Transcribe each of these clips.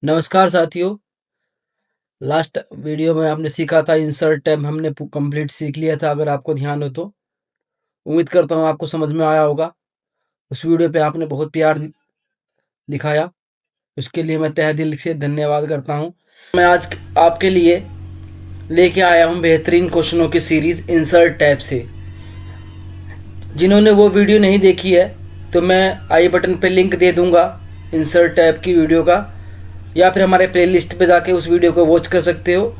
नमस्कार साथियों। Last video में आपने सीखा था इंसर्ट टैब, हमने कंप्लीट सीख लिया था। अगर आपको ध्यान हो तो उम्मीद करता हूँ आपको समझ में आया होगा। उस वीडियो पे आपने बहुत प्यार दिखाया, उसके लिए मैं तहे दिल से धन्यवाद करता हूँ। मैं आज आपके लिए लेके आया हूँ बेहतरीन क्वेश्चनों की सीरीज इंसर्ट टैब से। जिन्होंने वो वीडियो नहीं देखी है तो मैं आई बटन पे लिंक दे दूंगा इंसर्ट टैब की वीडियो का, या फिर हमारे प्लेलिस्ट पे जाके उस वीडियो को वॉच कर सकते हो,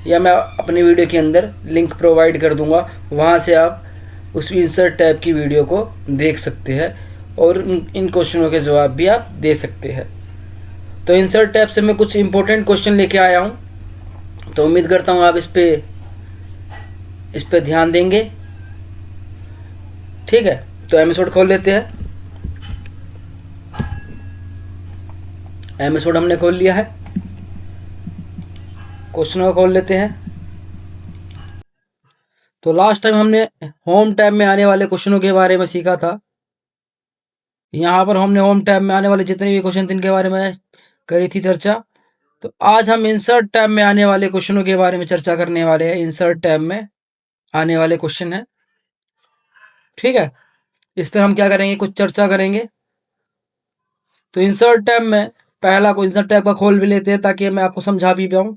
या मैं अपनी वीडियो के अंदर लिंक प्रोवाइड कर दूंगा। वहाँ से आप उस इंसर्ट टैब की वीडियो को देख सकते हैं और इन क्वेश्चनों के जवाब भी आप दे सकते हैं। तो इंसर्ट टैब से मैं कुछ इंपॉर्टेंट क्वेश्चन लेके आया हूँ, तो उम्मीद करता हूँ आप इस पे ध्यान देंगे। ठीक है, तो एपिसोड खोल लेते हैं। एपिसोड हमने खोल लिया है, क्वेश्चनों को खोल लेते हैं। तो लास्ट टाइम हमने होम टैब में आने वाले क्वेश्चनों के बारे में सीखा था। यहाँ पर हमने होम टैब में आने वाले जितने भी क्वेश्चन थे इनके बारे में करी थी चर्चा। तो आज हम इंसर्ट टैब में आने वाले क्वेश्चनों के बारे में चर्चा करने वाले हैं। इंसर्ट टैब में आने वाले क्वेश्चन है, ठीक है। इस पर हम क्या करेंगे, कुछ चर्चा करेंगे। तो इंसर्ट टैब में पहला को इंसर्ट टैब का खोल भी लेते हैं ताकि मैं आपको समझा भी पाऊँ।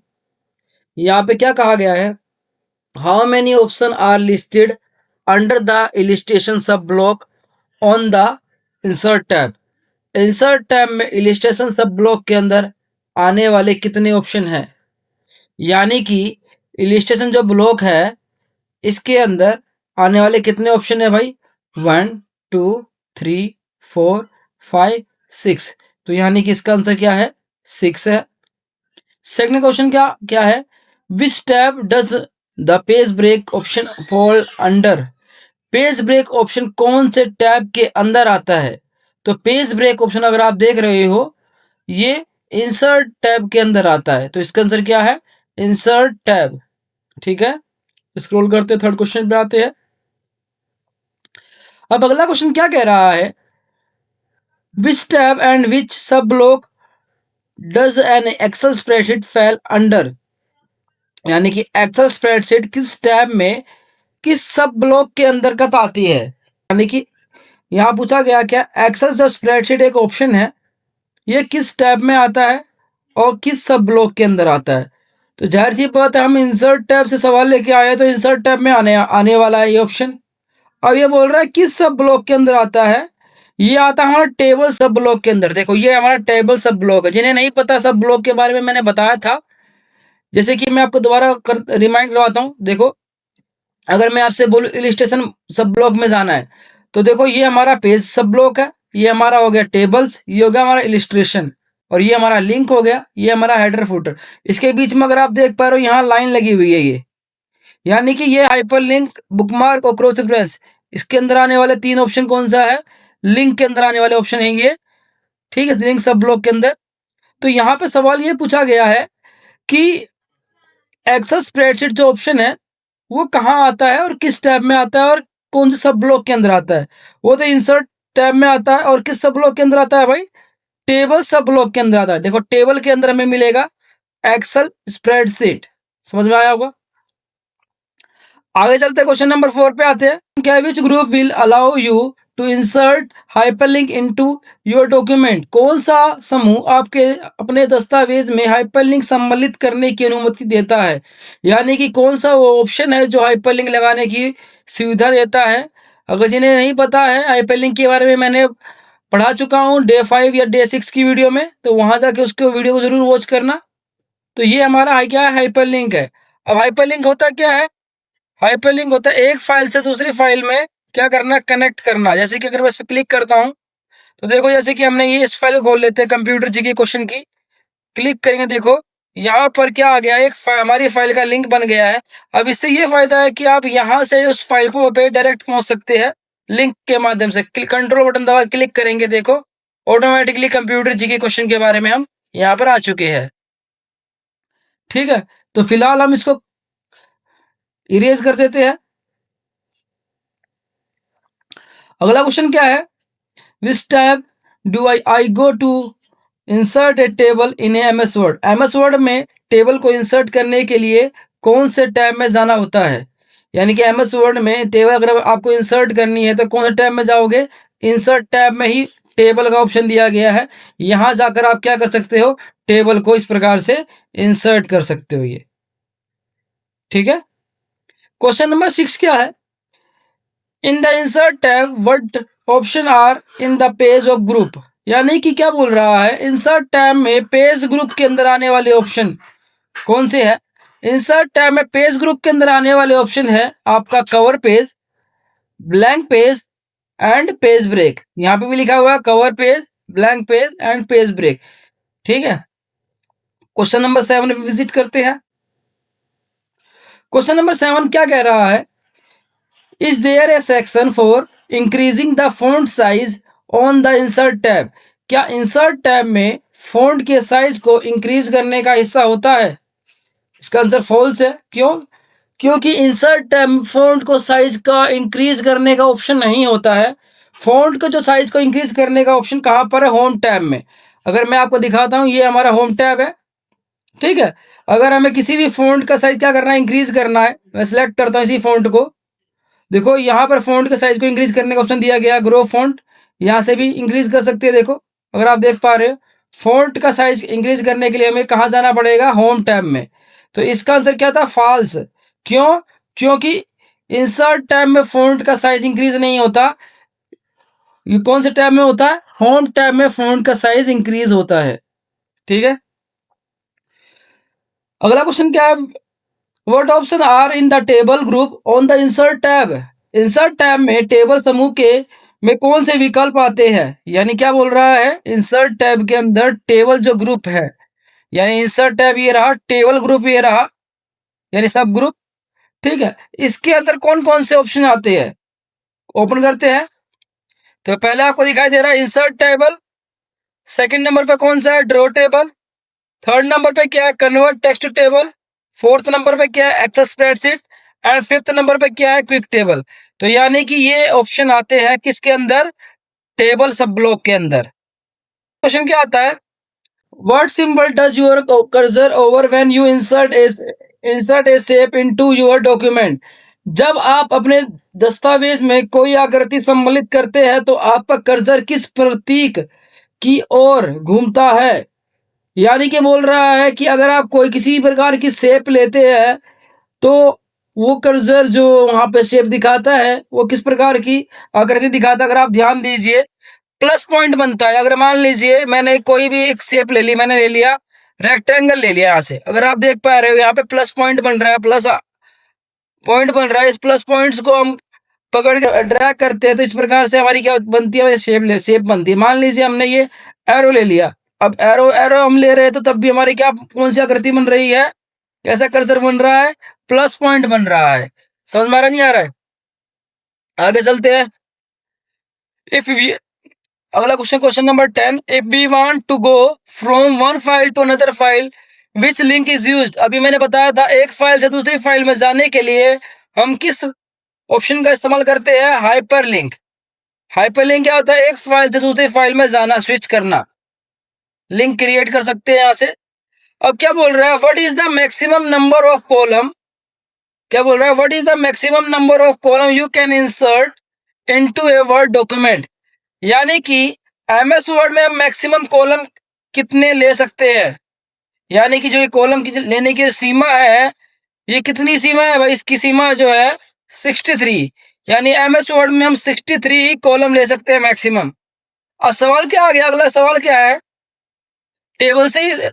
यहाँ पे क्या कहा गया है, how many option are listed under the illustration sub block on the insert tab. Insert tab में इलिस्ट्रेशन सब ब्लॉक के अंदर आने वाले कितने ऑप्शन हैं, यानी कि इलिस्ट्रेशन जो ब्लॉक है इसके अंदर आने वाले कितने ऑप्शन है भाई, 1 2 3 4 5 6। तो यानी कि इसका आंसर क्या है, 6 है। सेकंड क्वेश्चन क्या क्या है, which tab does the page break option fall under. Page break option कौन से टैब के अंदर आता है। तो पेज ब्रेक ऑप्शन अगर आप देख रहे हो ये इंसर्ट टैब के अंदर आता है, तो इसका आंसर क्या है, इंसर्ट टैब। ठीक है, स्क्रॉल करते थर्ड क्वेश्चन पे आते हैं। अब अगला क्वेश्चन क्या कह रहा है, which tab and which sub block does an Excel spreadsheet fail under. यानी कि एक्सेल स्प्रेडशीट किस टैब में किस सब ब्लॉक के अंतर्गत आती है। यानी कि यहाँ पूछा गया क्या, एक्सेल जो स्प्रेडशीट एक ऑप्शन है ये किस टैब में आता है और किस सब ब्लॉक के अंदर आता है। तो जाहिर सी बात है हम इंसर्ट टैब से सवाल लेके आए, तो इंसर्ट टैब में आने वाला है ये ऑप्शन। अब ये बोल रहा है किस सब ब्लॉक के अंदर आता है, ये आता है हमारा टेबल सब ब्लॉक के अंदर। देखो ये हमारा टेबल सब ब्लॉक है। जिन्हें नहीं पता सब ब्लॉक के बारे में मैंने बताया था, जैसे कि मैं आपको दोबारा रिमाइंड करवाता हूँ। देखो अगर मैं आपसे बोलूँ इलिस्ट्रेशन सब ब्लॉक में जाना है, तो देखो ये हमारा पेज सब ब्लॉक है, ये हमारा हो गया टेबल्स, ये हो गया हमारा इलिस्ट्रेशन, और ये हमारा लिंक हो गया, ये हमारा हेडर फुटर। इसके बीच में अगर आप देख पा रहे हो यहाँ लाइन लगी हुई है ये, यानी कि ये हाइपर लिंक, बुकमार्क और क्रॉस रेफरेंस। इसके अंदर आने वाले तीन ऑप्शन कौन सा है, लिंक के अंदर आने वाले ऑप्शन है ये। ठीक है, लिंक सब ब्लॉक के अंदर। तो यहाँ पे सवाल ये पूछा गया है कि एक्सेल स्प्रेडशीट जो ऑप्शन है वो कहाँ आता है और किस टैब में आता है और कौन से सब ब्लॉक के अंदर आता है। वो तो इंसर्ट टैब में आता है, और किस सब ब्लॉक के अंदर आता है भाई, टेबल सब ब्लॉक के अंदर आता है। देखो टेबल के अंदर हमें मिलेगा एक्सेल स्प्रेडशीट। समझ में आया होगा। आगे चलते क्वेश्चन नंबर 4 पे आते हैं। क्या which group will allow you to insert hyperlink into your document. कौन सा समूह आपके अपने दस्तावेज में हाइपरलिंक सम्मिलित करने की अनुमति देता है। यानी कि कौन सा वो ऑप्शन है जो हाइपरलिंक लगाने की सुविधा देता है। अगर जिन्हें नहीं पता है हाइपरलिंक के बारे में, मैंने पढ़ा चुका हूँ डे 5 या डे 6 की वीडियो में, तो वहां जाके उसके वीडियो को जरूर वॉच करना। तो ये हमारा क्या है, हाइपरलिंक है। अब हाइपरलिंक होता क्या है, हाइपरलिंक होता है एक फाइल से दूसरी फाइल में क्या करना, कनेक्ट करना। जैसे कि अगर मैं इस पर क्लिक करता हूं तो देखो, जैसे कि हमने ये इस फाइल को खोल लेते हैं कंप्यूटर जी के क्वेश्चन की, क्लिक करेंगे, देखो यहाँ पर क्या आ गया, एक हमारी फाइल का लिंक बन गया है। अब इससे ये फायदा है कि आप यहाँ से उस फाइल को पे डायरेक्ट पहुंच सकते हैं लिंक के माध्यम से। कंट्रोल बटन दबा क्लिक करेंगे, देखो ऑटोमेटिकली कंप्यूटर जी के क्वेश्चन के बारे में हम यहाँ पर आ चुके हैं। ठीक है, तो फिलहाल हम इसको इरेज कर देते हैं। अगला क्वेश्चन क्या है, which tab do I go to insert a table in MS Word. MS Word में टेबल को इंसर्ट करने के लिए कौन से टैब में जाना होता है? यानी कि एमएस वर्ड में टेबल अगर आपको इंसर्ट करनी है तो कौन से टैब में जाओगे? इंसर्ट टैब में ही टेबल का ऑप्शन दिया गया है। यहां जाकर आप क्या कर सकते हो? टेबल को इस प्रकार से इंसर्ट कर सकते हो ये। ठीक है। क्वेश्चन नंबर 6 क्या है? In the insert tab what option are in the page of group. यानी कि क्या बोल रहा है? इंसर्ट टैब में पेज ग्रुप के अंदर आने वाले ऑप्शन कौन से है? इंसर्ट टैब में पेज ग्रुप के अंदर आने वाले ऑप्शन है आपका cover page, blank page and page break. यहां पे भी लिखा हुआ है cover page, blank page and page break. ठीक है। क्वेश्चन नंबर 7 विजिट करते हैं। क्वेश्चन नंबर 7 क्या कह रहा है? Is there a section for increasing the font size on the insert tab. क्या इंसर्ट टैब में फॉन्ट के साइज को इंक्रीज करने का हिस्सा होता है? इसका आंसर फॉल्स है। क्यों? क्योंकि इंसर्ट टैब में फॉन्ट को साइज का इंक्रीज करने का ऑप्शन नहीं होता है। फॉन्ट को जो साइज को इंक्रीज करने का ऑप्शन कहां पर है? होम टैब में। अगर मैं आपको दिखाता हूं, ये हमारा होम टैब है। ठीक है। अगर हमें किसी भी फॉन्ट का साइज क्या करना है? इंक्रीज करना है। मैं सिलेक्ट करता हूं इसी फॉन्ट को। देखो यहाँ पर फॉन्ट के साइज को इंक्रीज करने का ऑप्शन दिया गया, ग्रो फॉन्ट। यहाँ से भी इंक्रीज कर सकते हैं। देखो, अगर आप देख पा रहे हो, फॉन्ट का साइज इंक्रीज करने के लिए हमें कहाँ जाना पड़ेगा? होम टैब में। तो इसका आंसर क्या था? फॉल्स। क्यों? क्योंकि इंसर्ट टैब में फॉन्ट का साइज इंक्रीज नहीं होता। ये कौन से टैब में होता है? होम टैब में फॉन्ट का साइज इंक्रीज होता है। ठीक है। अगला क्वेश्चन क्या है? What option are in the table group on the insert tab. Insert tab में टेबल समूह के में कौन से विकल्प आते हैं? यानी क्या बोल रहा है? इंसर्ट टैब के अंदर टेबल जो ग्रुप है, यानी इंसर्ट टैब ये रहा, टेबल ग्रुप ये रहा, यानी सब ग्रुप। ठीक है। इसके अंदर कौन कौन से ऑप्शन आते हैं? ओपन करते हैं। तो पहले आपको दिखाई दे रहा है इंसर्ट टेबल। सेकंड नंबर पे कौन सा है? Draw table. थर्ड नंबर पे क्या है? Convert text to table. Fourth number पे क्या है? Excel spreadsheet. And fifth number पे क्या है? Quick table. तो यानी कि ये ऑप्शन आते हैं किसके अंदर? टेबल सब ब्लॉक के अंदर। क्वेश्चन क्या आता है? What symbol does your cursor over when you insert A shape into your document. जब आप अपने दस्तावेज में कोई आकृति सम्मिलित करते हैं तो आपका कर्सर किस प्रतीक की ओर घूमता है? यानी कि बोल रहा है कि अगर आप कोई किसी प्रकार की शेप लेते हैं तो वो कर्सर जो वहां पे शेप दिखाता है वो किस प्रकार की आकृति दिखाता है? अगर आप ध्यान दीजिए, प्लस पॉइंट बनता है। अगर मान लीजिए मैंने कोई भी एक शेप ले ली, मैंने ले लिया रेक्टेंगल, ले लिया यहाँ से। अगर आप देख पा रहे हो यहाँ पे प्लस पॉइंट बन रहा है, प्लस पॉइंट बन रहा है। इस प्लस पॉइंट्स को हम पकड़ कर ड्रैग करते हैं तो इस प्रकार से हमारी क्या बनती है? शेप बनती है। मान लीजिए हमने ये एरो ले लिया। अब एरो एरो हम ले रहे हैं तो तब भी हमारी क्या कौन सी आकृति बन रही है? कैसा कर्सर बन रहा है? प्लस पॉइंट बन रहा है। समझ में आ रहा नहीं आ रहा है? आगे चलते हैं। इफ वी अगला question, question number 10। If we want to go from one file to another file which link is used. अभी मैंने बताया था एक फाइल से दूसरी फाइल में जाने के लिए हम किस ऑप्शन का इस्तेमाल करते हैं? हाइपरलिंक। हाइपरलिंक क्या होता है? एक फाइल से दूसरी फाइल में जाना, स्विच करना, लिंक क्रिएट कर सकते हैं यहाँ से। अब क्या बोल रहा है? What is the maximum number of column. क्या बोल रहा है? What is the maximum number of column you can insert into a word document. यानी कि एमएस वर्ड में हम मैक्सिमम कॉलम कितने ले सकते हैं? यानी कि जो ये कॉलम की लेने की सीमा है, ये कितनी सीमा है भाई? इसकी सीमा जो है 63। यानी एमएस वर्ड में हम 63 ही कॉलम ले सकते हैं मैक्सिमम। अब सवाल क्या आ गया? अगला सवाल क्या है? टेबल से ही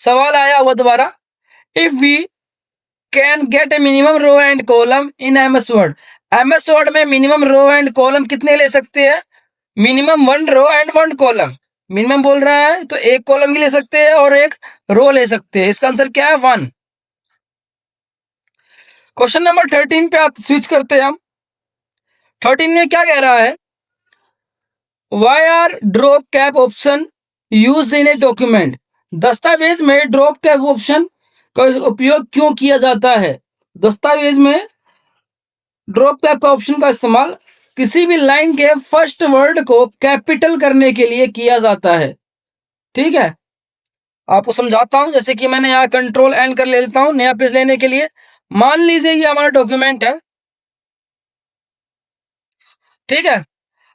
सवाल आया हुआ दोबारा। If we can get a minimum row and column in MS Word. MS Word में मिनिमम रो एंड कॉलम कितने ले सकते हैं? Minimum 1 row and 1 column. Minimum बोल रहा है तो एक कॉलम भी ले सकते हैं और एक रो ले सकते हैं। इसका आंसर क्या है? 1। क्वेश्चन नंबर 13 पे आप स्विच करते हैं हम। 13 में क्या कह रहा है? Why are drop cap option use in a document. दस्तावेज में ड्रॉप कैप ऑप्शन का उपयोग क्यों किया जाता है? दस्तावेज में ड्रॉप कैप का ऑप्शन का इस्तेमाल किसी भी लाइन के फर्स्ट वर्ड को कैपिटल करने के लिए किया जाता है। ठीक है। आपको समझाता हूँ। जैसे कि मैंने यहाँ कंट्रोल एन कर लेता हूँ नया पेज लेने के लिए। मान लीजिए ये हमारा डॉक्यूमेंट है, ठीक है।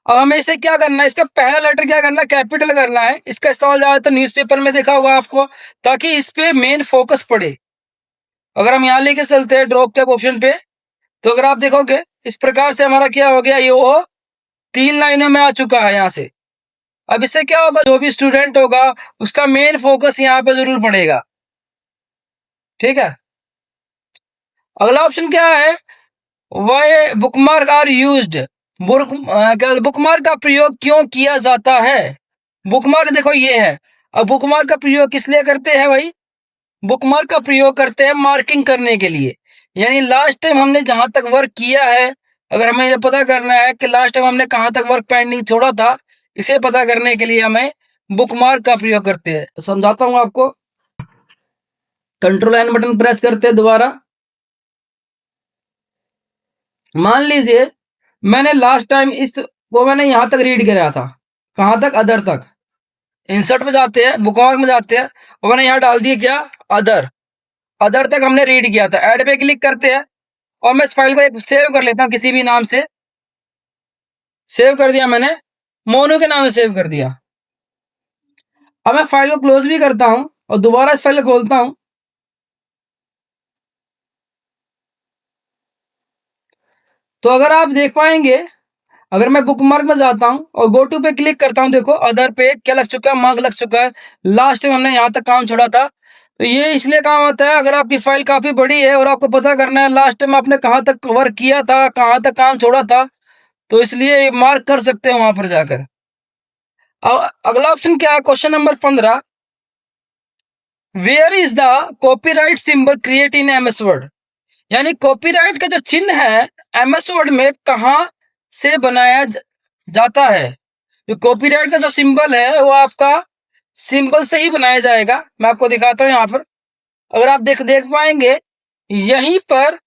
अब हमें इसे क्या करना है, इसका पहला लेटर क्या करना है, कैपिटल करना है। इसका इस्तेमाल ज्यादातर न्यूज़पेपर में देखा होगा आपको, ताकि इस पे मेन फोकस पड़े। अगर हम यहाँ लेके चलते हैं ड्रॉप कैप ऑप्शन पे, तो अगर आप देखोगे इस प्रकार से हमारा क्या हो गया, ये वो 3 लाइनों में आ चुका है यहाँ से। अब इससे क्या होगा, जो भी स्टूडेंट होगा उसका मेन फोकस यहाँ पे जरूर पड़ेगा, ठीक है। अगला ऑप्शन क्या है, why bookmark are used. Bookmark का प्रयोग क्यों किया जाता है। बुकमार्क देखो ये है। अब बुकमार्क का प्रयोग किस लिए करते हैं भाई, बुकमार्क का प्रयोग करते हैं मार्किंग करने के लिए। यानी लास्ट टाइम हमने जहां तक वर्क किया है, अगर हमें ये पता करना है कि लास्ट टाइम हमने कहां तक वर्क पेंडिंग छोड़ा था, इसे पता करने के लिए हमें बुकमार्क का प्रयोग करते हैं। तो समझाता हूं आपको। कंट्रोल एन बटन प्रेस करते हैं दोबारा। मान लीजिए मैंने लास्ट टाइम इस को मैंने यहां तक रीड कराया था, कहां तक, अदर तक। इंसर्ट में जाते हैं, बुकमार्क में जाते हैं, और मैंने यहाँ डाल दिया क्या, अदर। अदर तक हमने रीड किया था, ऐड पे क्लिक करते हैं और मैं इस फाइल को एक सेव कर लेता हूँ किसी भी नाम से। सेव कर दिया मैंने, मोनू के नाम से सेव कर दिया। अब मैं फाइल को क्लोज भी करता हूँ और दोबारा इस फाइल को खोलता हूँ। तो अगर आप देख पाएंगे, अगर मैं बुकमार्क में जाता हूँ और गो टू पे क्लिक करता हूँ, देखो अदर पे क्या लग चुका है, मार्क लग चुका है। लास्ट टाइम हमने यहाँ तक काम छोड़ा था। तो ये इसलिए काम आता है, अगर आपकी फाइल काफी बड़ी है और आपको पता करना है लास्ट टाइम आपने कहाँ तक वर्क किया था, कहाँ तक काम छोड़ा था, तो इसलिए मार्क कर सकते हैं वहां पर जाकर। अब अगला ऑप्शन क्या है, question number 15, where is the copyright symbol create in MS Word. यानी कॉपीराइट का जो चिन्ह है एमएस वर्ड में कहां से बनाया जाता है। जो कॉपीराइट का जो सिंबल है वो आपका सिंबल से ही बनाया जाएगा। मैं आपको दिखाता हूं यहाँ पर। अगर आप देख देख पाएंगे यहीं पर,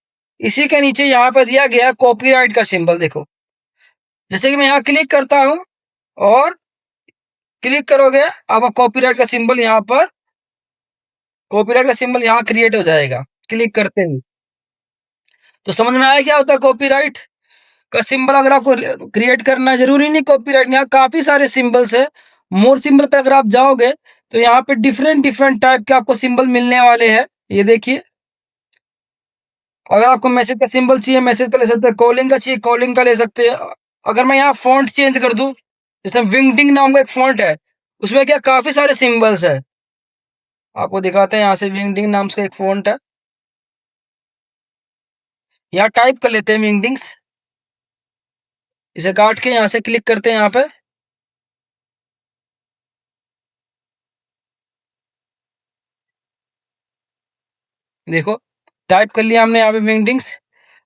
इसी के नीचे यहाँ पर दिया गया कॉपीराइट का सिंबल। देखो जैसे कि मैं यहाँ क्लिक करता हूं और क्लिक करोगे, आपका कॉपीराइट का सिंबल यहाँ पर, कॉपीराइट का सिंबल यहाँ क्रिएट हो जाएगा क्लिक करते ही। तो समझ में आया क्या होता है कॉपीराइट का सिंबल। अगर आपको क्रिएट करना है, जरूरी नहीं कॉपीराइट, यहाँ काफी सारे सिंबल्स है। मोर सिंबल पे अगर आप जाओगे तो यहाँ पे डिफरेंट डिफरेंट टाइप के आपको सिंबल मिलने वाले हैं। ये देखिए, अगर आपको मैसेज का सिंबल चाहिए मैसेज का ले सकते हैं, कॉलिंग का चाहिए कॉलिंग का ले सकते हैं। अगर मैं यहाँ फॉन्ट चेंज कर दूं, जैसे विंगडिंग नाम का एक फॉन्ट है, उसमें क्या काफी सारे सिंबल्स है। आपको दिखाते हैं, यहाँ से विंगडिंग नाम का एक फॉन्ट है, यहाँ टाइप कर लेते हैं विंगडिंग्स। इसे काट के यहाँ से क्लिक करते हैं यहाँ पे। देखो टाइप कर लिया हमने यहाँ पे विंगडिंग्स।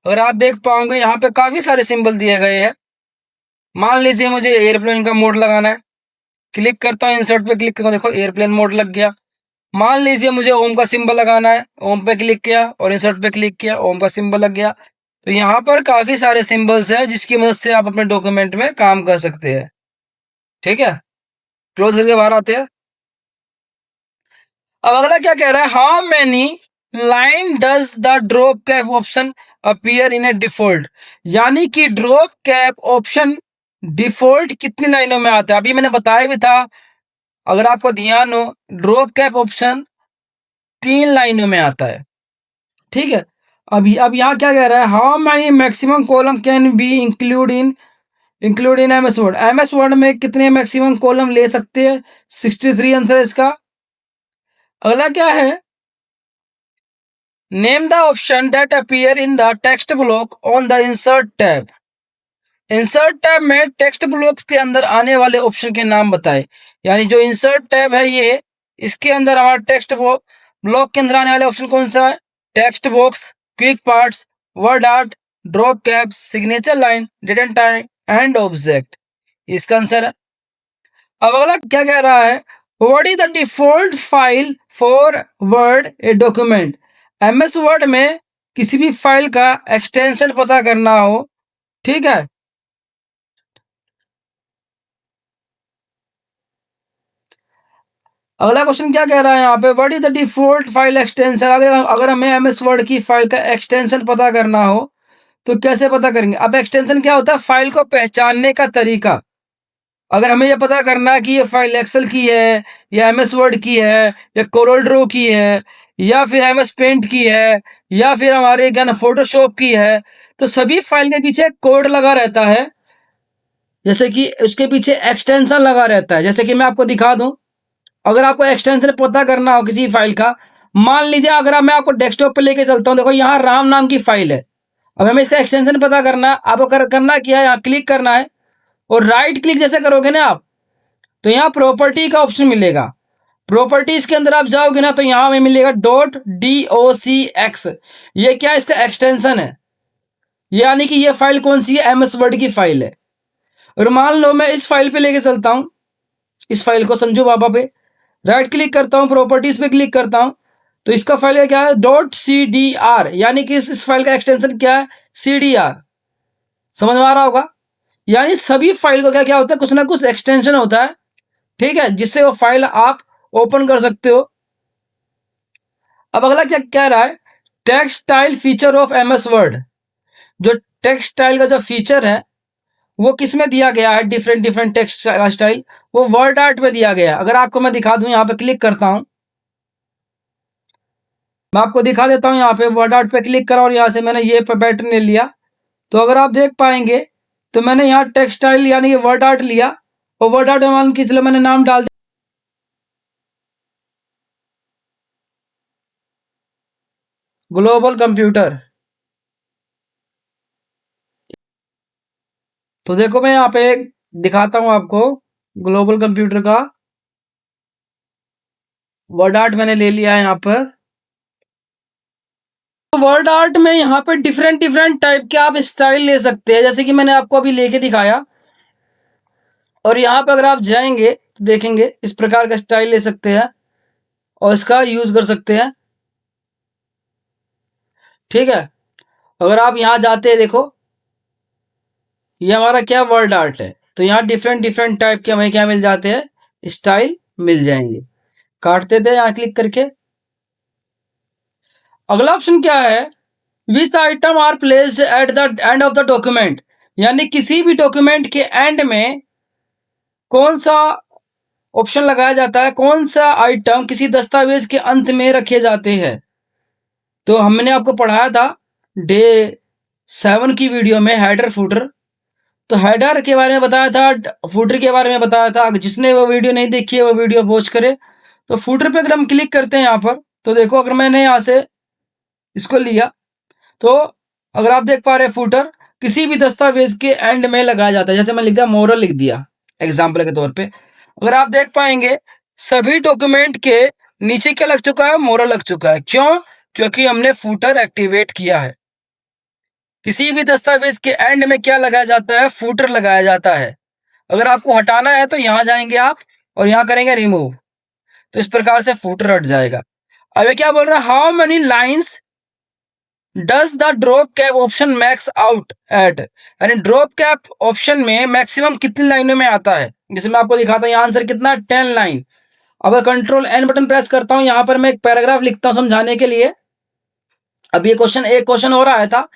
और आप देख पाओगे यहाँ पे काफी सारे सिंबल दिए गए हैं। मान लीजिए मुझे एयरप्लेन का मोड लगाना है, क्लिक करता हूँ, इंसर्ट पे क्लिक करता हूँ, देखो एयरप्लेन मोड लग गया। मान लीजिए मुझे ओम का सिंबल लगाना है, ओम पे क्लिक किया और इंसर्ट पे क्लिक किया, ओम का सिंबल लग गया। तो यहाँ पर काफी सारे सिंबल्स है जिसकी मदद से आप अपने डॉक्यूमेंट में काम कर सकते हैं, ठीक है। क्लोज करके बाहर आते हैं। अब अगला क्या कह रहा है, how many line does the drop cap option appear in A default. यानी कि ड्रॉप कैप ऑप्शन डिफॉल्ट कितनी लाइनों में आता है। अभी मैंने बताया भी था, अगर आपको ध्यान हो, ड्रॉप कैप ऑप्शन 3 लाइनों में आता है, ठीक है। अब यहाँ क्या कह रहा है, how many maximum column can be include in MS Word. MS Word में कितने मैक्सिमम कॉलम ले सकते हैं, 63 आंसर है इसका। अगला क्या है, name the option that appear in the text block on the insert tab. Insert tab में टेक्स्ट ब्लॉक्स के अंदर आने वाले ऑप्शन के नाम बताए। यानी जो इंसर्ट टैब है ये, इसके अंदर हमारा टेक्स्ट ब्लॉक के अंदर आने वाले ऑप्शन कौन सा है, text box, quick parts, word art, drop cap, signature line, date and time and object, इसका आंसर है। अब अगला क्या कह रहा है, what is the default file for word a document. MS Word में किसी भी फाइल का एक्सटेंशन पता करना हो, ठीक है। अगला क्वेश्चन क्या कह रहा है यहाँ पे, what is the default file extension. अगर हमें एमएस वर्ड की फाइल का एक्सटेंशन पता करना हो तो कैसे पता करेंगे। अब एक्सटेंशन क्या होता है, फाइल को पहचानने का तरीका। अगर हमें ये पता करना है कि ये फाइल एक्सेल की है या एमएस वर्ड की है या कोरल ड्रॉ की है या फिर एमएस पेंट की है या फिर हमारे क्या ना फोटोशॉप की है, तो सभी फाइल के पीछे कोड लगा रहता है, जैसे कि उसके पीछे एक्सटेंशन लगा रहता है। जैसे कि मैं आपको दिखा दूं, अगर आपको एक्सटेंशन पता करना हो किसी फाइल का, मान लीजिए अगर मैं आपको डेस्कटॉप पे लेके चलता हूं, देखो यहाँ राम नाम की फाइल है। अब हमें इसका एक्सटेंशन पता करना है, आपको करना क्या है, यहाँ क्लिक करना है और राइट क्लिक जैसे करोगे ना आप, तो यहाँ प्रॉपर्टी का ऑप्शन मिलेगा। प्रॉपर्टीज के अंदर आप जाओगे ना तो यहाँ हमें मिलेगा .docx। ये क्या, इसका एक्सटेंशन है, यानी कि ये फाइल कौन सी है, एमएस वर्ड की फाइल है। और मान लो मैं इस फाइल पे लेके चलता हूं, इस फाइल को संजू बाबा पे राइट क्लिक करता हूं, प्रॉपर्टीज पे क्लिक करता हूं, तो इसका फाइल का क्या है, .cdr, यानी कि इस फाइल का एक्सटेंशन क्या है, cdr। समझ में आ रहा होगा। यानी सभी फाइल को क्या क्या होता है, कुछ ना कुछ एक्सटेंशन होता है, ठीक है, जिससे वो फाइल आप ओपन कर सकते हो। अब अगला क्या कह रहा है, text style feature of MS word. जो टेक्स्ट स्टाइल का जो फीचर है वो किस में दिया गया है, डिफरेंट डिफरेंट टेक्स्ट स्टाइल, वो वर्ड आर्ट में दिया गया है। अगर आपको मैं दिखा दूं, यहाँ पे क्लिक करता हूं, मैं आपको दिखा देता हूं, यहाँ पे वर्ड आर्ट पे क्लिक करा और यहाँ से मैंने ये पैटर्न ले लिया। तो अगर आप देख पाएंगे तो मैंने यहाँ टेक्स्ट स्टाइल यानी कि वर्ड आर्ट लिया और वर्ड आर्ट में मान के चलो मैंने नाम डाल दिया ग्लोबल कंप्यूटर। तो देखो मैं यहाँ पे दिखाता हूँ आपको, ग्लोबल कंप्यूटर का वर्ड आर्ट मैंने ले लिया है यहाँ पर। तो वर्ड आर्ट में यहाँ पे डिफरेंट डिफरेंट टाइप के आप स्टाइल ले सकते हैं, जैसे कि मैंने आपको अभी लेके दिखाया। और यहाँ पे अगर आप जाएंगे तो देखेंगे इस प्रकार का स्टाइल ले सकते हैं और इसका यूज कर सकते हैं, ठीक है। अगर आप यहाँ जाते हैं, देखो ये हमारा क्या वर्ड आर्ट है, तो यहाँ डिफरेंट डिफरेंट टाइप के हमें क्या मिल जाते हैं, स्टाइल मिल जाएंगे। काटते थे यहाँ क्लिक करके। अगला ऑप्शन क्या है, which item are placed at the end of the document, यानी किसी भी डॉक्यूमेंट के एंड में कौन सा ऑप्शन लगाया जाता है, कौन सा आइटम किसी दस्तावेज के अंत में रखे जाते हैं। तो हमने आपको पढ़ाया था डे 7 की वीडियो में हेडर फुटर, तो हेडर के बारे में बताया था, फुटर के बारे में बताया था। जिसने वो वीडियो नहीं देखी है वो वीडियो वॉच करे। तो फुटर पे अगर हम क्लिक करते हैं यहाँ पर, तो देखो अगर मैंने यहाँ से इसको लिया, तो अगर आप देख पा रहे हैं फुटर किसी भी दस्तावेज के एंड में लगाया जाता है। जैसे मैं लिख दिया मोरल, लिख दिया एग्जाम्पल के तौर पे। अगर आप देख पाएंगे सभी डॉक्यूमेंट के नीचे क्या लग चुका है, मोरल लग चुका है। क्यों, क्योंकि हमने फुटर एक्टिवेट किया है। किसी भी दस्तावेज के एंड में क्या लगाया जाता है, फुटर लगाया जाता है। अगर आपको हटाना है तो यहां जाएंगे आप और यहां करेंगे रिमूव, तो इस प्रकार से फुटर हट जाएगा। अब ये क्या बोल रहा है, how many lines does the drop cap option max out at, यानी ड्रॉप कैप ऑप्शन में मैक्सिमम कितनी लाइनों में आता है। जैसे मैं आपको दिखाता हूँ, आंसर कितना, 10 लाइन। अब कंट्रोल एन बटन प्रेस करता हूँ, यहाँ पर मैं एक पैराग्राफ लिखता हूँ समझाने के लिए। अब ये क्वेश्चन, एक क्वेश्चन हो रहा है था,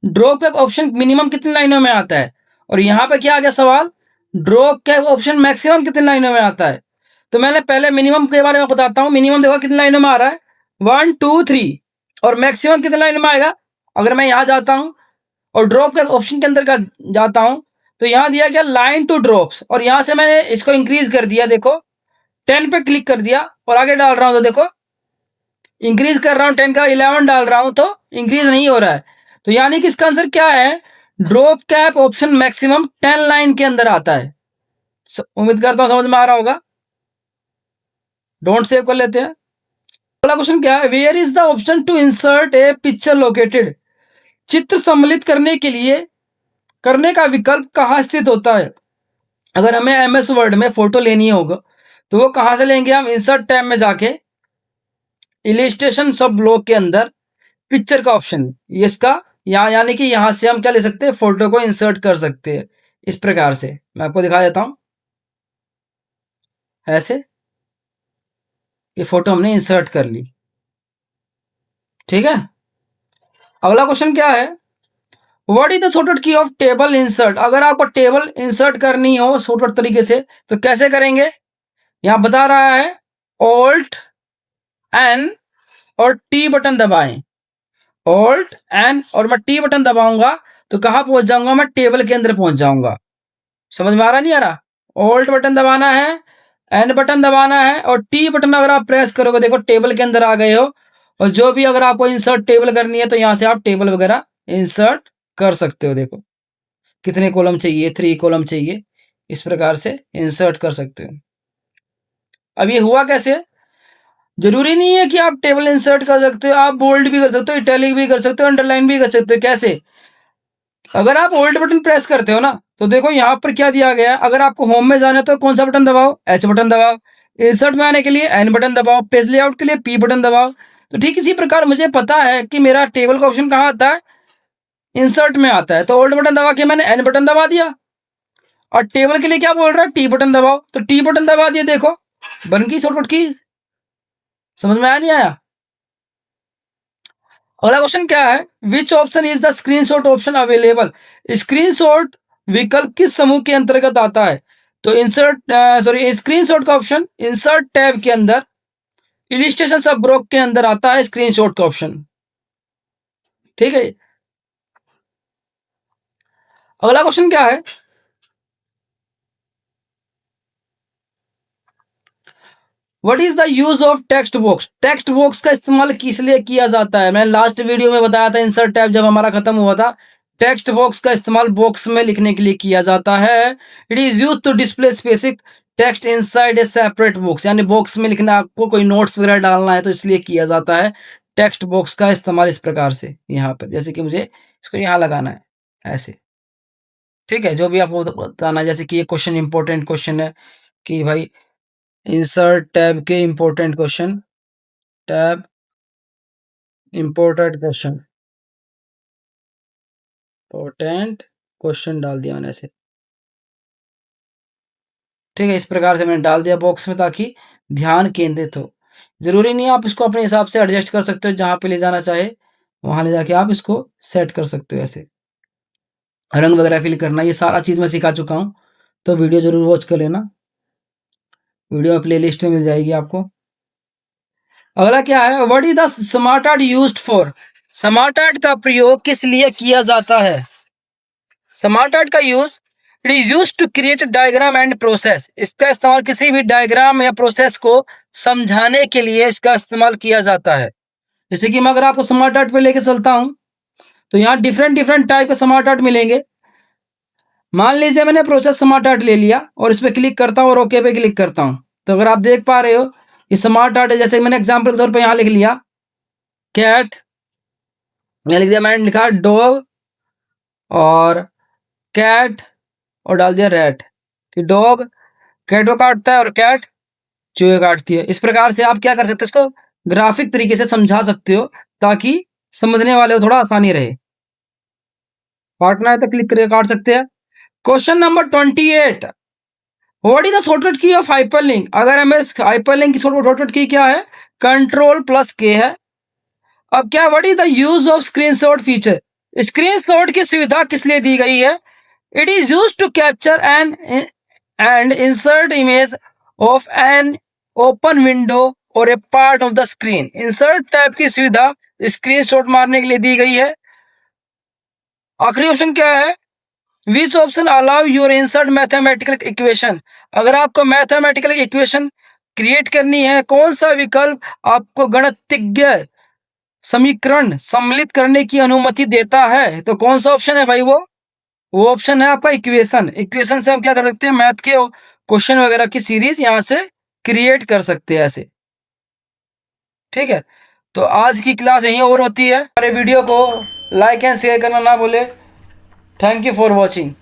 ड्रॉप कैप ऑप्शन मिनिमम कितनी लाइनों में आता है, और यहाँ पे क्या आ गया सवाल, ड्रॉप कैप ऑप्शन मैक्सिमम कितनी लाइनों में आता है। तो मैंने पहले मिनिमम के बारे में बताता हूँ। मिनिमम देखो कितनी लाइनों में आ रहा है, 1 2 3, और मैक्सिमम कितनी लाइनों में आएगा। अगर मैं यहाँ जाता हूँ और ड्रॉप कैप ऑप्शन के अंदर का जाता हूँ, तो यहाँ दिया गया लाइन टू ड्रॉप्स, और यहाँ से मैंने इसको इंक्रीज कर दिया, देखो 10 पे क्लिक कर दिया और आगे डाल रहा हूँ, तो देखो इंक्रीज कर रहा हूँ, 10 का 11 डाल रहा हूँ तो इंक्रीज नहीं हो रहा है। तो यानी कि इसका आंसर क्या है, drop cap option maximum 10 line के अंदर आता है। उम्मीद करता हूं समझ में आ रहा होगा। डोंट सेव कर लेते हैं। अगला क्वेश्चन क्या है, where is the option to insert a picture located, चित्र सम्मिलित करने के लिए करने का विकल्प कहाँ स्थित होता है। अगर हमें एमएस वर्ड में फोटो लेनी होगा तो वो कहां से लेंगे, हम इंसर्ट टैब में जाके इलिस्ट्रेशन सब ब्लॉक के अंदर पिक्चर का ऑप्शन, इसका यहाँ, यानी कि यहां से हम क्या ले सकते हैं, फोटो को इंसर्ट कर सकते हैं। इस प्रकार से मैं आपको दिखा देता हूं ऐसे। ये फोटो हमने इंसर्ट कर ली। ठीक है, अगला क्वेश्चन क्या है, व्हाट इज द शॉर्टकट की ऑफ टेबल इंसर्ट। अगर आपको टेबल इंसर्ट करनी हो शॉर्टकट तरीके से तो कैसे करेंगे, यहां बता रहा है ऑल्ट एन और टी बटन दबाएं। ऑल्ट एन और मैं टी बटन दबाऊंगा तो कहां पहुंच जाऊंगा, मैं टेबल के अंदर पहुंच जाऊंगा। समझ में आ रहा नहीं आ रहा, ऑल्ट बटन दबाना है, एन बटन दबाना है और टी बटन अगर आप प्रेस करोगे देखो टेबल के अंदर आ गए हो। और जो भी अगर आपको इंसर्ट टेबल करनी है तो यहां से आप टेबल वगैरह इंसर्ट कर सकते हो। देखो कितने कॉलम चाहिए, 3 कॉलम चाहिए, इस प्रकार से इंसर्ट कर सकते हो। अब ये हुआ कैसे, जरूरी नहीं है कि आप टेबल इंसर्ट कर सकते हो, आप बोल्ड भी कर सकते हो, इटैलिक भी कर सकते हो, अंडरलाइन भी कर सकते हो। कैसे, अगर आप होल्ड बटन प्रेस करते हो ना तो देखो यहाँ पर क्या दिया गया है, अगर आपको होम में जाना है तो कौन सा बटन दबाओ, एच बटन दबाओ। इंसर्ट में आने के लिए एन बटन दबाओ, पेज लेआउट के लिए पी बटन दबाओ। तो ठीक इसी प्रकार मुझे पता है कि मेरा टेबल का ऑप्शन कहाँ आता है, इंसर्ट में आता है, तो होल्ड बटन दबा के मैंने एन बटन दबा दिया। और टेबल के लिए क्या बोल रहा है, टी बटन दबाओ, तो टी बटन दबा दिया। देखो बन गई शॉर्टकट की। समझ में आया नहीं आया। अगला क्वेश्चन क्या है, which option is the screenshot option available. Screenshot विकल्प किस समूह के अंतर्गत आता है, तो इंसर्ट सॉरी स्क्रीनशॉट का ऑप्शन इंसर्ट टैब के अंदर इलिस्ट्रेशन सब ब्लॉक के अंदर आता है स्क्रीनशॉट का ऑप्शन। ठीक है, अगला क्वेश्चन क्या है, what is the use of text box. Text box का इस्तेमाल किस लिए किया जाता है, मैंने लास्ट वीडियो में बताया था, इंसर्ट टैब जब हमारा खत्म हुआ था, टेक्स्ट बॉक्स का इस्तेमाल बॉक्स में लिखने के लिए किया जाता है। It is use to display specific text inside a separate box, यानी बॉक्स में लिखना, आपको कोई नोट्स वगैरह डालना है तो इसलिए किया जाता है टेक्स्ट बॉक्स का इस्तेमाल इस प्रकार से। यहाँ पर जैसे कि मुझे इसको यहाँ लगाना है ऐसे। ठीक है, जो भी आपको बताना है, जैसे कि ये क्वेश्चन इंपॉर्टेंट क्वेश्चन है कि भाई इंसर्ट टैब के important question, tab important question, important question डाल दिया मैंने ऐसे। ठीक है, इस प्रकार से मैंने डाल दिया बॉक्स में ताकि ध्यान केंद्रित हो। जरूरी नहीं है, आप इसको अपने हिसाब से एडजस्ट कर सकते हो, जहां पे ले जाना चाहे वहां ले जाके आप इसको सेट कर सकते हो। ऐसे रंग वगैरह फिल करना, ये सारा चीज मैं सिखा चुका हूँ, तो वीडियो जरूर वॉच कर लेना, वीडियो में प्ले लिस्ट में मिल जाएगी आपको। अगला क्या है, what is the smart art used for. Smart art का प्रयोग किस लिए किया जाता है। स्मार्ट आर्ट का use, it is use to create diagram and process. इसका इस्तेमाल किसी भी डायग्राम या प्रोसेस को समझाने के लिए इसका इस्तेमाल किया जाता है। जैसे कि मैं अगर आपको स्मार्ट आर्ट पे लेके चलता हूं तो यहाँ डिफरेंट डिफरेंट टाइप के स्मार्ट आर्ट मिलेंगे। मान लीजिए मैंने प्रोसेस स्मार्ट आर्ट ले लिया और इस पर क्लिक करता हूँ और ओके पे क्लिक करता हूँ, तो अगर आप देख पा रहे हो ये स्मार्ट आर्ट है। जैसे मैंने एग्जाम्पल के तौर पर यहाँ लिख लिया कैट, यहाँ लिख दिया मैंने, लिखा डॉग और कैट और डाल दिया रैट, कि डॉग कैट को काटता है और कैट चूहे काटती है। इस प्रकार से आप क्या कर सकते हो, इसको ग्राफिक तरीके से समझा सकते हो ताकि समझने वाले को थोड़ा आसानी रहे। काटना है तो क्लिक करके काट सकते हैं। Question number 28, what is the shortcut की ऑफ हाइपरलिंक। अगर हमें हाइपरलिंक की शॉर्टकट की क्या है, कंट्रोल प्लस के है। अब क्या, what is the use of screenshot feature. Screenshot की सुविधा किस लिए दी गई है, it is use to capture and insert image of an open window और a part of the screen. Insert tab की सुविधा स्क्रीनशॉट मारने के लिए दी गई है। आखिरी ऑप्शन क्या है, which option allow your insert mathematical equation. अगर आपको मैथमेटिकल इक्वेशन क्रिएट करनी है, कौन सा विकल्प आपको गणितज्ञ समीकरण सम्मिलित करने की अनुमति देता है, तो कौन सा ऑप्शन है भाई, वो ऑप्शन है आपका इक्वेशन। इक्वेशन से हम क्या कर सकते हैं, मैथ के क्वेश्चन वगैरह की सीरीज यहां से क्रिएट कर सकते हैं ऐसे। ठीक है, तो आज की क्लास यहीं और होती है। हमारे वीडियो को लाइक एंड शेयर करना ना भूले। Thank you for watching.